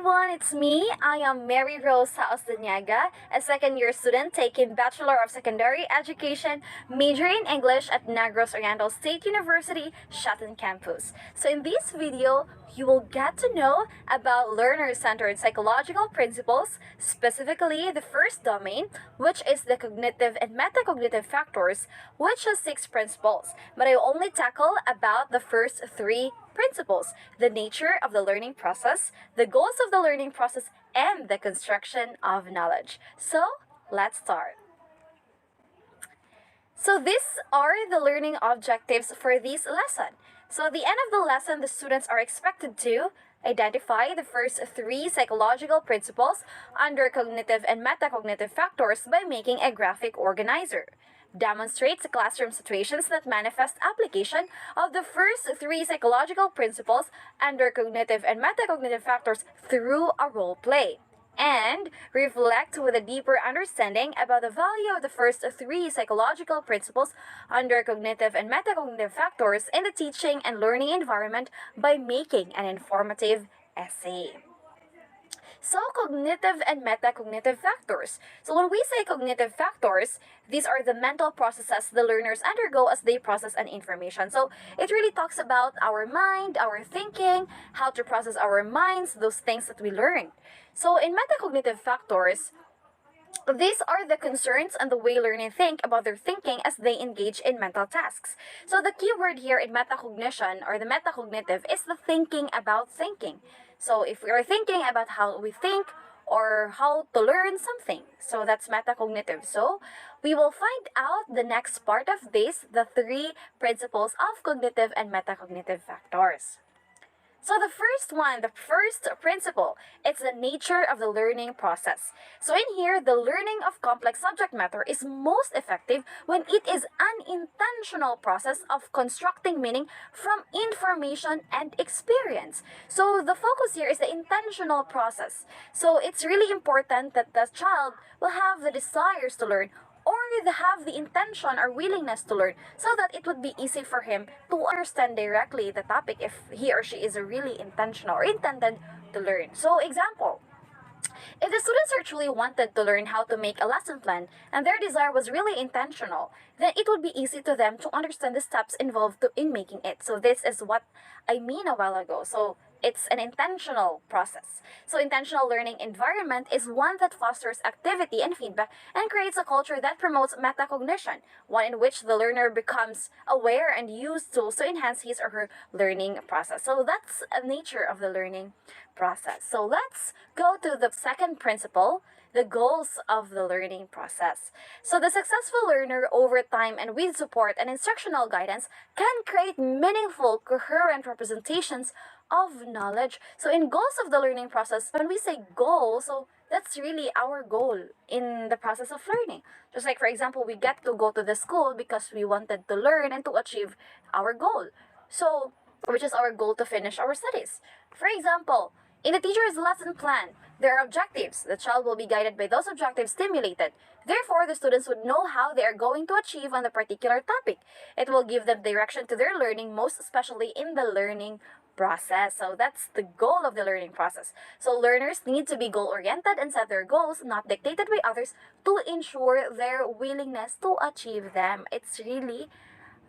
everyone, it's me. I am Mary Rose Saosdaniaga, a second-year student taking Bachelor of Secondary Education, major in English at Negros Oriental State University, Shatin Campus. So in this video, you will get to know about learner-centered psychological principles, specifically the first domain, which is the cognitive and metacognitive factors, which has 6 principles, but I will only tackle about the first 3 principles: the nature of the learning process, the goals of the learning process, and the construction of knowledge. So, let's start. So these are the learning objectives for this lesson. So at the end of the lesson, the students are expected to identify the first 3 psychological principles under cognitive and metacognitive factors by making a graphic organizer. Demonstrates classroom situations that manifest application of the first 3 psychological principles under cognitive and metacognitive factors through a role play. And reflect with a deeper understanding about the value of the first 3 psychological principles under cognitive and metacognitive factors in the teaching and learning environment by making an informative essay. So, cognitive and metacognitive factors. So, when we say cognitive factors, these are the mental processes the learners undergo as they process an information. So, it really talks about our mind, our thinking, how to process our minds, those things that we learn. So, in metacognitive factors, these are the concerns and the way learners think about their thinking as they engage in mental tasks. So the key word here in metacognition or the metacognitive is the thinking about thinking. So if we are thinking about how we think or how to learn something, so that's metacognitive. So we will find out the next part of this, the 3 principles of cognitive and metacognitive factors. So the first principle, it's the nature of the learning process. So in here, the learning of complex subject matter is most effective when it is an intentional process of constructing meaning from information and experience. So the focus here is the intentional process. So it's really important that the child will have the desires to learn, or have the intention or willingness to learn, so that it would be easy for him to understand directly the topic if he or she is really intentional or intended to learn. So example, if the students are truly wanted to learn how to make a lesson plan and their desire was really intentional, then it would be easy to them to understand the steps involved in making it. So this is what I mean a while ago. So it's an intentional process. So intentional learning environment is one that fosters activity and feedback and creates a culture that promotes metacognition, one in which the learner becomes aware and use tools to enhance his or her learning process. So that's a nature of the learning process. So let's go to the second principle, the goals of the learning process. So the successful learner over time and with support and instructional guidance can create meaningful, coherent representations of knowledge. So in goals of the learning process, when we say goal, so that's really our goal in the process of learning. Just like, for example, we get to go to the school because we wanted to learn and to achieve our goal. So, which is our goal to finish our studies. For example, in the teacher's lesson plan, there are objectives. The child will be guided by those objectives stimulated. Therefore, the students would know how they are going to achieve on the particular topic. It will give them direction to their learning, most especially in the learning process. So that's the goal of the learning process. So learners need to be goal-oriented and set their goals, not dictated by others, to ensure their willingness to achieve them. It's really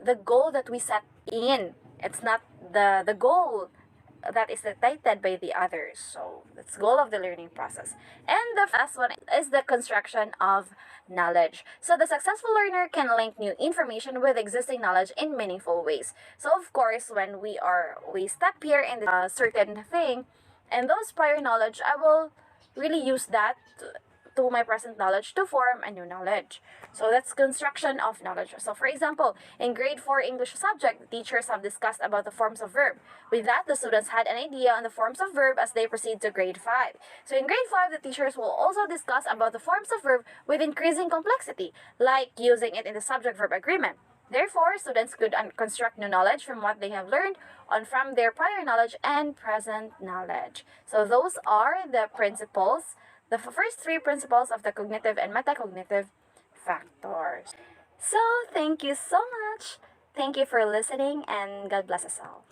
the goal that we set in. It's not the goal that is dictated by the others. So that's the goal of the learning process. And the last one is the construction of knowledge. So the successful learner can link new information with existing knowledge in meaningful ways. So of course, when we step here in a certain thing, and those prior knowledge, I will really use that to my present knowledge to form a new knowledge. So that's construction of knowledge. So for example, in grade 4 English subject, the teachers have discussed about the forms of verb. With that, the students had an idea on the forms of verb as they proceed to grade 5. So in grade 5, the teachers will also discuss about the forms of verb with increasing complexity, like using it in the subject-verb agreement. Therefore, students could construct new knowledge from what they have learned from their prior knowledge and present knowledge. So those are the principles, the first 3 principles of the cognitive and metacognitive factors. So, thank you so much. Thank you for listening, and God bless us all.